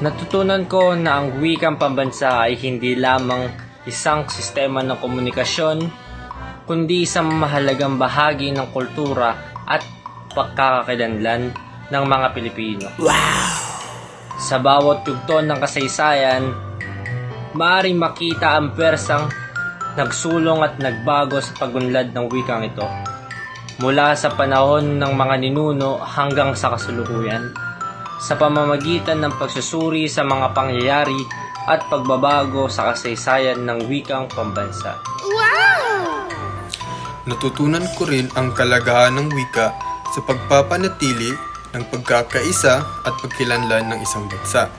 Natutunan ko na ang wikang pambansa ay hindi lamang isang sistema ng komunikasyon, kundi isang mahalagang bahagi ng kultura at pagkakakilanlan ng mga Pilipino. Sa bawat yugto ng kasaysayan, maaaring makita ang bersang nagsulong at nagbago sa pagunlad ng wikang ito, mula sa panahon ng mga ninuno hanggang sa kasalukuyan, sa pamamagitan ng pagsusuri sa mga pangyayari at pagbabago sa kasaysayan ng wikang pambansa. Natutunan ko rin ang kalagahan ng wika sa pagpapanatili ng pagkakaisa at pagkilanlan ng isang bansa.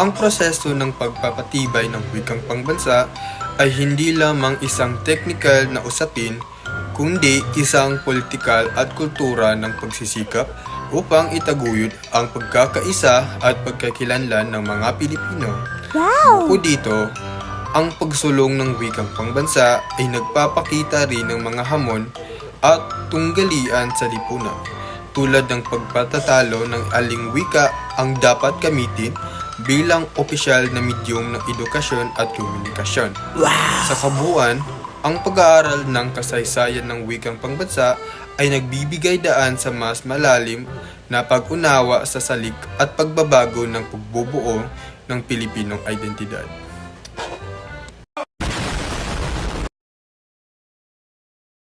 Ang proseso ng pagpapatibay ng wikang pambansa ay hindi lamang isang technical na usapin, kundi isang politikal at kultura ng pagsisikap upang itaguyod ang pagkakaisa at pagkakilanlan ng mga Pilipino. Bukod dito, ang pagsulong ng wikang pambansa ay nagpapakita rin ng mga hamon at tunggalian sa lipunan, tulad ng pagpatatalo ng aling wika ang dapat gamitin bilang opisyal na medyum ng edukasyon at komunikasyon. Sa kabuuan, ang pag-aaral ng kasaysayan ng wikang pambansa ay nagbibigay daan sa mas malalim na pag-unawa sa salik at pagbabago ng pagbubuo ng Pilipinong identidad.